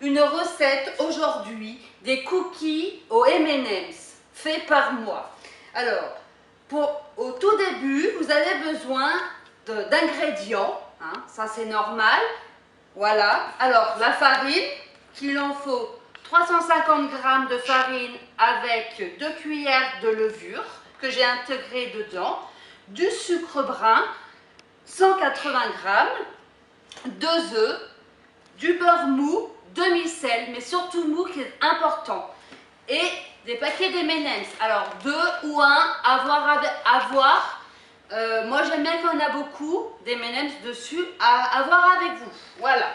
une recette aujourd'hui des cookies aux M&M's faits par moi. Alors, au tout début, vous avez besoin d'ingrédients, hein, ça c'est normal. Voilà, alors la farine, qu'il en faut 350 g de farine avec 2 cuillères de levure que j'ai intégré dedans, du sucre brun, 180 g, 2 œufs, du beurre mou, demi-sel, mais surtout mou qui est important, et des paquets d'M&M's. Alors 2 ou 1, à voir. Moi j'aime bien quand on a beaucoup d'M&M's dessus, à voir avec vous. Voilà.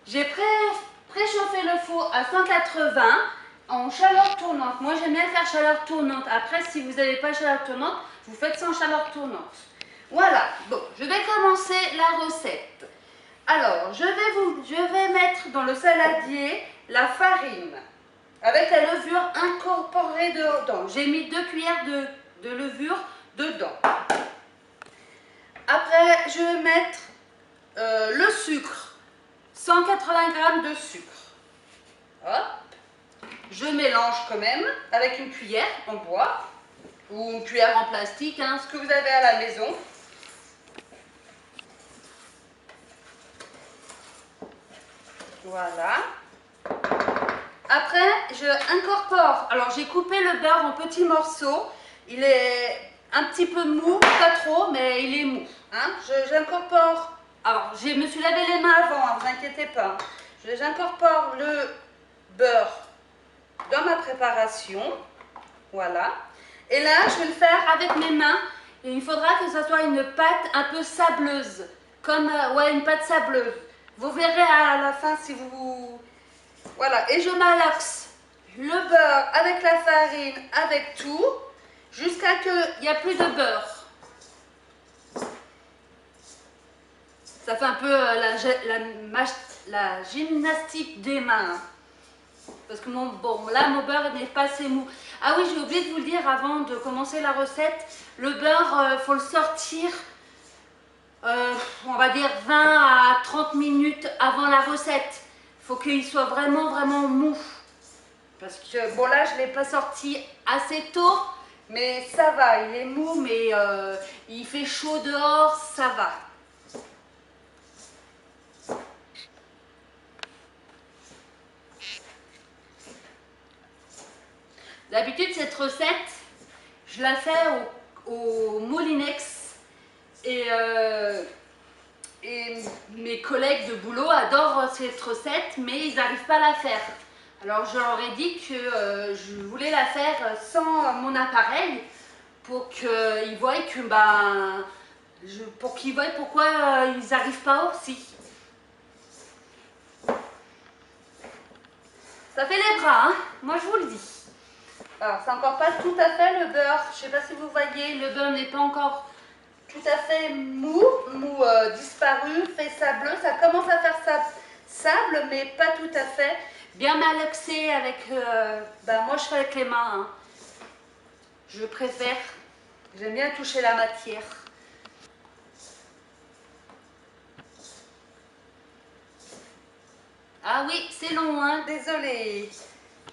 J'ai préchauffé le four à 180 en chaleur tournante. Moi j'aime bien faire chaleur tournante. Après, si vous n'avez pas chaleur tournante, vous faites sans chaleur tournante. Voilà. Bon, je vais commencer la recette. Alors, je vais mettre dans le saladier la farine avec la levure incorporée dedans. J'ai mis 2 cuillères de levure dedans. Après, je vais mettre le sucre, 180 g de sucre. Hop. Je mélange quand même avec une cuillère en bois ou une cuillère en plastique, hein, ce que vous avez à la maison. Voilà. Après, je incorpore. Alors, j'ai coupé le beurre en petits morceaux. Il est un petit peu mou, pas trop, mais il est mou. Hein. J'incorpore. Alors, je me suis lavé les mains avant, hein, vous inquiétez pas. J'incorpore le beurre dans ma préparation. Voilà. Et là, je vais le faire avec mes mains. Et il faudra que ce soit une pâte un peu sableuse. Comme ouais, une pâte sableuse. Vous verrez à la fin si vous... Voilà. Et je malaxe le beurre avec la farine, avec tout, jusqu'à qu'il n'y a plus de beurre. Ça fait un peu la gymnastique des mains. Parce que mon beurre n'est pas assez mou. Ah oui, j'ai oublié de vous le dire avant de commencer la recette. Le beurre, faut le sortir, on va dire 20 à 30 minutes avant la recette. Il faut qu'il soit vraiment, vraiment mou. Parce que, bon là, je ne l'ai pas sorti assez tôt, mais ça va. Il est mou, mais il fait chaud dehors, ça va. D'habitude, cette recette, je la fais au Moulinex et mes collègues de boulot adorent cette recette, mais ils n'arrivent pas à la faire. Alors, je leur ai dit que je voulais la faire sans mon appareil pour qu'ils voient pourquoi ils n'arrivent pas aussi. Ça fait les bras, hein, moi je vous le dis. Alors, c'est encore pas tout à fait le beurre. Je ne sais pas si vous voyez, le beurre n'est pas encore tout à fait mou, disparu, fait sableux. Ça commence à faire sable, mais pas tout à fait. Bien malaxé avec... moi, je fais avec les mains. Hein. Je préfère. J'aime bien toucher la matière. Ah oui, c'est long, hein, désolé.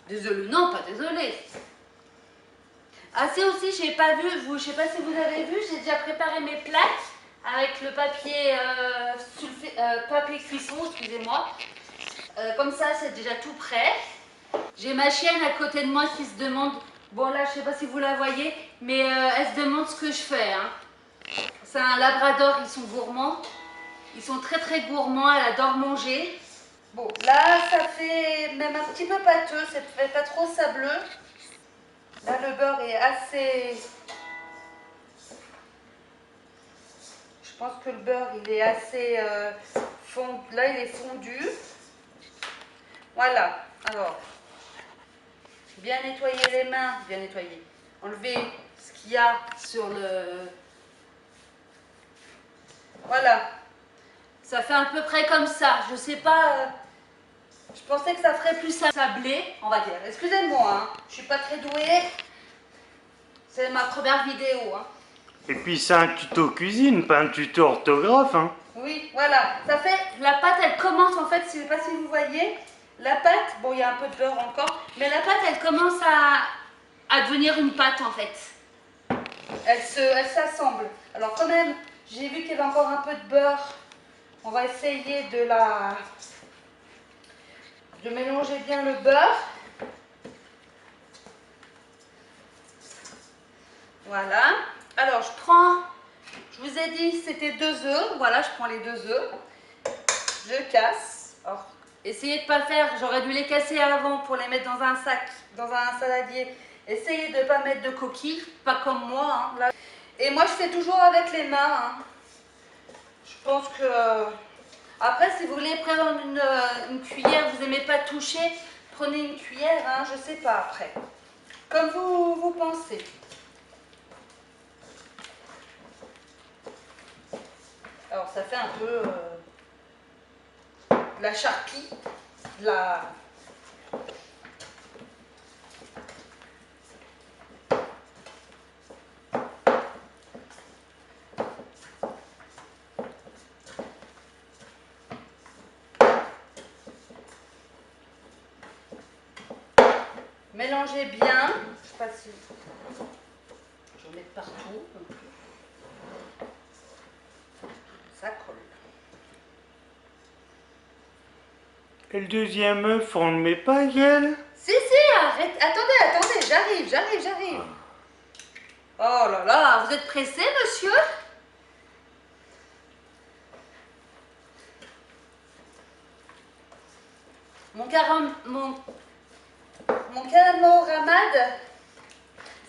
Désolé, non, pas désolé. Ah, c'est aussi, j'ai pas vu, je sais pas si vous avez vu, j'ai déjà préparé mes plaques avec le papier, papier cuisson, excusez-moi. Comme ça, c'est déjà tout prêt. J'ai ma chienne à côté de moi qui se demande, bon là, je sais pas si vous la voyez, mais elle se demande ce que je fais. Hein. C'est un labrador, ils sont gourmands. Ils sont très très gourmands, elle adore manger. Bon, là, ça fait même un petit peu pâteux, ça fait pas trop sableux. Là, le beurre est assez... Je pense que le beurre, il est assez fondu. Là, il est fondu. Voilà. Alors, bien nettoyer les mains. Bien nettoyer. Enlever ce qu'il y a sur le... Voilà. Ça fait à peu près comme ça. Je sais pas... Je pensais que ça ferait plus sablé, on va dire. Excusez-moi, hein. Je suis pas très douée. C'est ma première vidéo. Hein. Et puis c'est un tuto cuisine, pas un tuto orthographe. Hein. Oui, voilà. Ça fait... La pâte, elle commence en fait, je sais pas si vous voyez, La pâte, bon, il y a un peu de beurre encore, mais la pâte, elle commence à devenir une pâte en fait. Elle s'assemble. Alors quand même, j'ai vu qu'il y avait encore un peu de beurre. On va essayer de mélanger bien le beurre. Voilà. Alors je vous ai dit c'était 2 œufs. Voilà, je prends les 2 œufs. Je casse. Alors, essayez de pas faire, j'aurais dû les casser avant pour les mettre dans un sac, dans un saladier. Essayez de ne pas mettre de coquilles, pas comme moi. Hein, là. Et moi je fais toujours avec les mains. Hein. Je pense que... Après, si vous voulez prendre une cuillère, vous n'aimez pas toucher, prenez une cuillère, hein, je sais pas après. Comme vous pensez. Alors ça fait un peu de la charpie, de la... Mélangez bien. Je sais pas si... Je vais mettre partout. Ça colle. Et le deuxième œuf, on ne le met pas, Gaëlle? Si, arrête. Attendez, j'arrive. Oh là là, vous êtes pressé, monsieur? Mon camarade,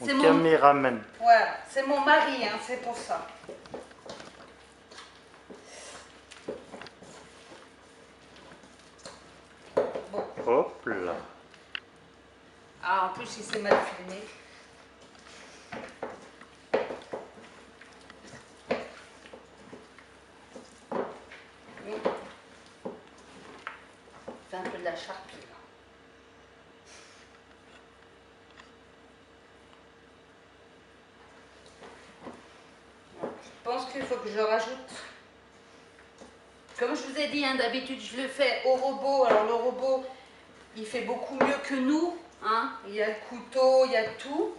c'est Mon caméraman. voilà, c'est mon mari, hein, c'est pour ça. Bon. Hop là. Ah, en plus, il s'est mal filmé. C'est un peu de la charpie, là. Je pense qu'il faut que je rajoute. Comme je vous ai dit, hein, d'habitude, je le fais au robot. Alors, le robot, il fait beaucoup mieux que nous. Hein. Il y a le couteau, il y a tout.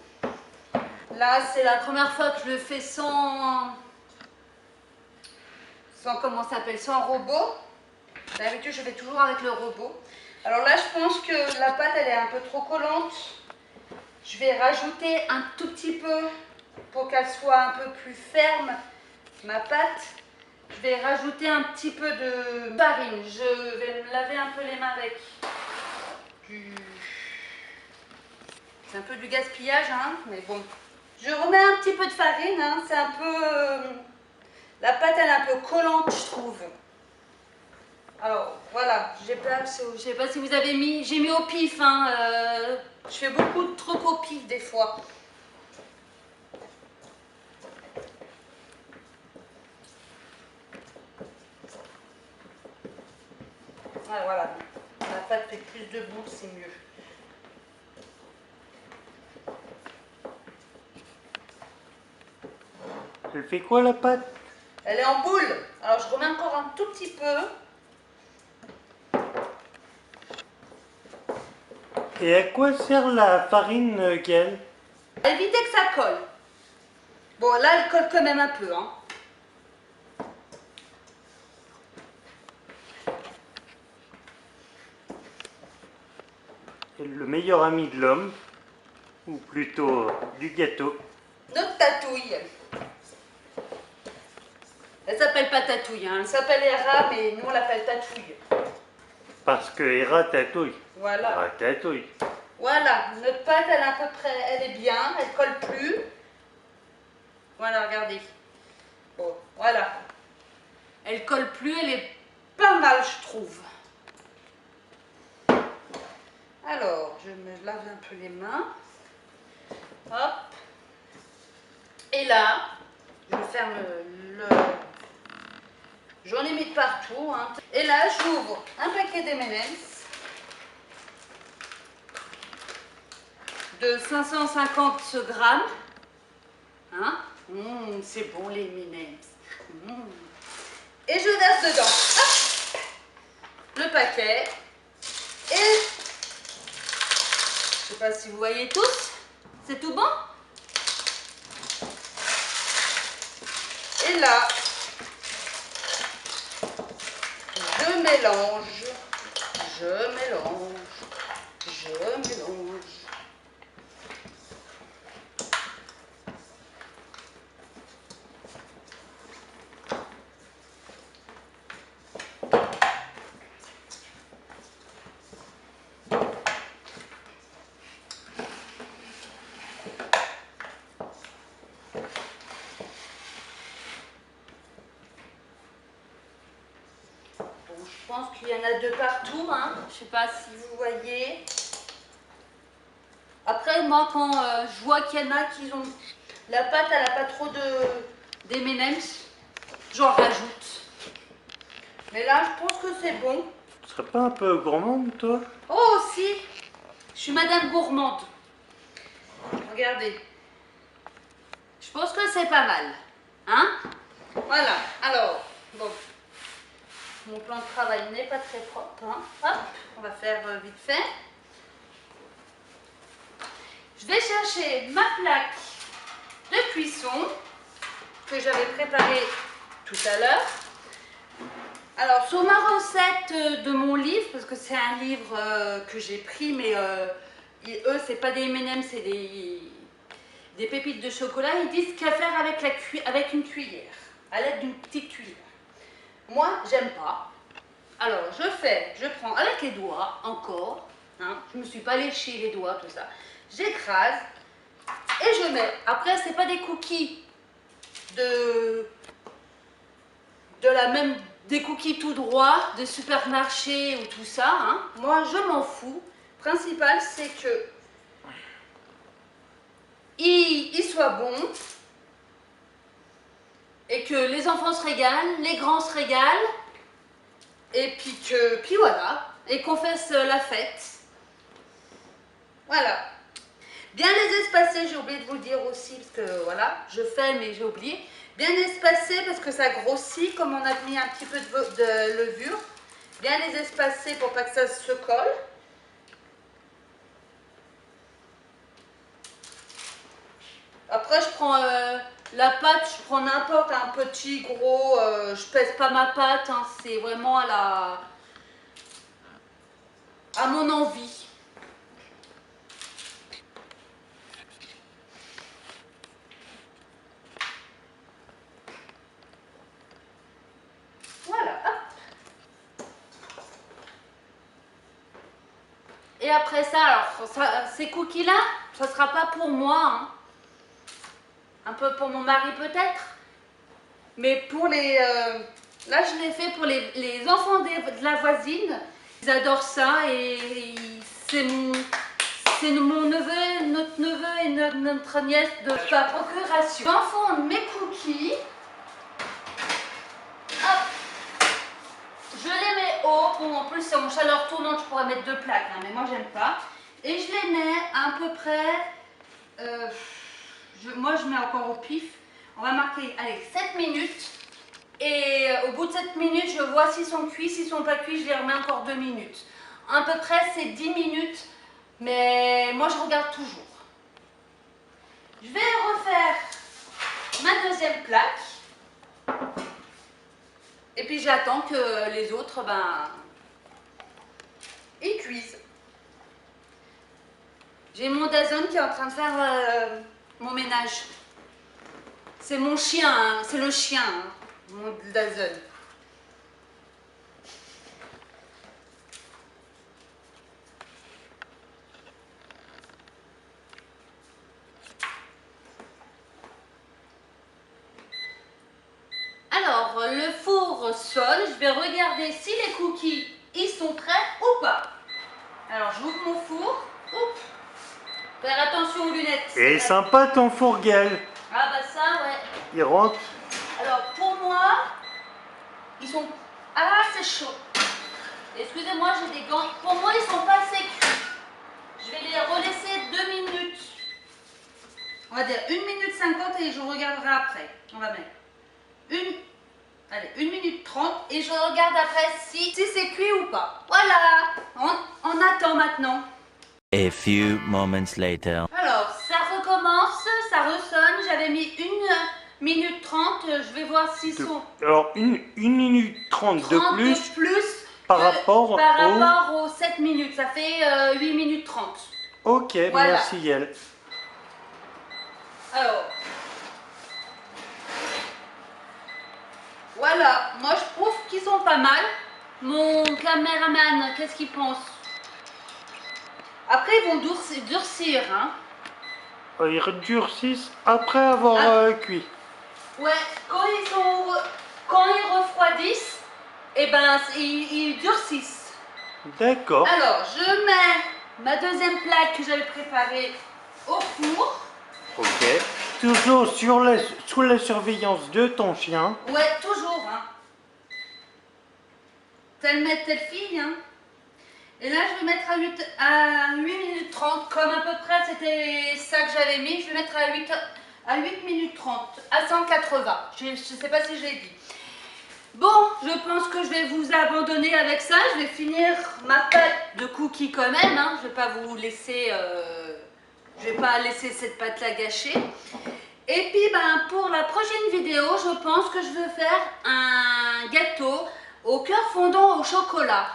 Là, c'est la première fois que je le fais sans comment ça s'appelle, sans robot. D'habitude, je fais toujours avec le robot. Alors là, je pense que la pâte, elle est un peu trop collante. Je vais rajouter un tout petit peu pour qu'elle soit un peu plus ferme, ma pâte. Je vais rajouter un petit peu de farine. Je vais me laver un peu les mains avec du... C'est un peu du gaspillage, hein, mais bon. Je remets un petit peu de farine, hein, c'est un peu... La pâte, elle est un peu collante, je trouve. Alors, voilà, je sais pas si vous avez mis... J'ai mis au pif, hein, je fais beaucoup de trucs au pif, des fois. Ah, voilà, la pâte fait plus de boule, c'est mieux. Elle fait quoi, la pâte? Elle est en boule. Alors, je remets encore un tout petit peu. Et à quoi sert la farine, Gaëlle? À éviter que ça colle. Bon, là, elle colle quand même un peu, hein. Le meilleur ami de l'homme, ou plutôt du gâteau. Notre tatouille. Elle s'appelle pas tatouille, hein. Elle s'appelle Hera, mais nous on l'appelle tatouille. Parce que Hera tatouille. Voilà. Hera tatouille. Voilà, notre pâte, elle est à peu près, elle est bien, elle colle plus. Voilà, regardez. Bon, voilà. Elle colle plus, elle est pas mal, je trouve. Alors, je me lave un peu les mains. Hop. Et là, je ferme le... J'en ai mis de partout. Hein. Et là, j'ouvre un paquet d'M&M's de 550 grammes. Hein? C'est bon les M&M's. Et je verse dedans. Hop, le paquet. Et sais pas si vous voyez tous. C'est tout bon? Et là, je mélange, je mélange, je mélange. Je pense qu'il y en a de partout, hein. Je ne sais pas si vous voyez. Après, moi, quand je vois qu'il y en a qui ont... La pâte, elle n'a pas trop d'M&M's, j'en rajoute. Mais là, je pense que c'est bon. Tu serais pas un peu gourmande, toi? Oh, si. Je suis madame gourmande. Regardez. Je pense que c'est pas mal. Hein? Voilà. Alors, bon. Mon plan de travail n'est pas très propre. Hein. Hop, on va faire vite fait. Je vais chercher ma plaque de cuisson que j'avais préparée tout à l'heure. Alors, sur ma recette de mon livre, parce que c'est un livre que j'ai pris, mais eux, c'est pas des M&M's, c'est des pépites de chocolat. Ils disent qu'à faire avec une cuillère, à l'aide d'une petite cuillère. Moi, j'aime pas. Alors, je prends avec les doigts, encore. Hein, je ne me suis pas léché les doigts, tout ça. J'écrase et je mets. Après, c'est pas des cookies des cookies tout droit, de supermarché ou tout ça. Hein. Moi, je m'en fous. Le principal, c'est que il soit bon et que les enfants se régalent, les grands se régalent. Et puis voilà, et qu'on fasse la fête. Voilà. Bien les espacer, j'ai oublié de vous le dire aussi, parce que voilà, je fais mais j'ai oublié. Bien espacer parce que ça grossit, comme on a mis un petit peu de levure. Bien les espacer pour pas que ça se colle. Après, je prends la pâte, je prends n'importe, un petit, gros, je pèse pas ma pâte, hein, c'est vraiment à mon envie. Voilà, hop. Et après ça, alors, ces cookies-là, ça sera pas pour moi, hein. Un peu pour mon mari peut-être, mais pour les... là, je l'ai fait pour les enfants de la voisine. Ils adorent ça et c'est mon neveu, notre neveu et notre nièce de sa procuration. J'enfonce mes cookies. Hop. Je les mets haut. Bon, en plus, c'est en chaleur tournante, je pourrais mettre 2 plaques, hein, mais moi, j'aime pas. Et je les mets à peu près... moi, je mets encore au pif. On va marquer, allez, 7 minutes. Et au bout de 7 minutes, je vois s'ils sont cuits. S'ils ne sont pas cuits, je les remets encore 2 minutes. À peu près, c'est 10 minutes. Mais moi, je regarde toujours. Je vais refaire ma deuxième plaque. Et puis, j'attends que les autres, ils cuisent. J'ai mon Dazone qui est en train de faire mon ménage. C'est mon chien, hein. C'est le chien, hein, mon Dazone. Alors, le four sonne. Je vais regarder si les cookies, ils sont prêts ou pas. Alors, j'ouvre mon four. Oups. Faire attention aux lunettes. Et sympa ton fourguel. Ah bah ça, ouais. Il rentre. Alors, pour moi, ils sont... Ah, c'est chaud. Excusez-moi, j'ai des gants. Pour moi, ils sont pas assez cuits. Je vais les relaisser 2 minutes. On va dire 1 minute 50 et je regarderai après. On va mettre 1 minute 30 et je regarde après si c'est cuit ou pas. Voilà, on attend maintenant. A few moments later. Alors, ça recommence, ça ressonne. J'avais mis 1 minute 30. Je vais voir s'ils sont Alors, 1 minute 30 de 30 plus de plus par que- rapport par au... rapport aux 7 minutes. Ça fait 8 minutes 30. Ok, Voilà. merci Yael. Alors, voilà. Moi, je trouve qu'ils sont pas mal. Mon caméraman, qu'est-ce qu'il pense? Après, ils vont durcir, hein. Ils redurcissent après avoir cuit. Ouais, quand ils refroidissent, eh ben, ils durcissent. D'accord. Alors, je mets ma deuxième plaque que j'avais préparée au four. Ok. Toujours sous la surveillance de ton chien. Ouais, toujours, hein. Tel maître, telle fille, hein. Et là, je vais mettre à 8 minutes 30, comme à peu près c'était ça que j'avais mis. Je vais mettre à 8 minutes 30, à 180. Je ne sais pas si je l'ai dit. Bon, je pense que je vais vous abandonner avec ça. Je vais finir ma pâte de cookies quand même, hein. Je ne vais pas vous laisser... je vais pas laisser cette pâte-là gâchée. Et puis, ben, pour la prochaine vidéo, je pense que je veux faire un gâteau au cœur fondant au chocolat.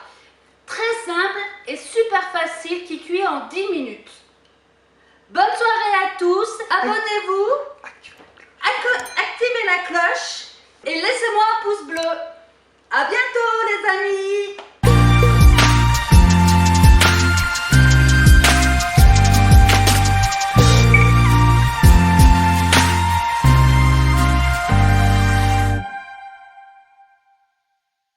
Très simple et super facile qui cuit en 10 minutes. Bonne soirée à tous. Abonnez-vous. Activez la cloche. Et laissez-moi un pouce bleu. À bientôt les amis.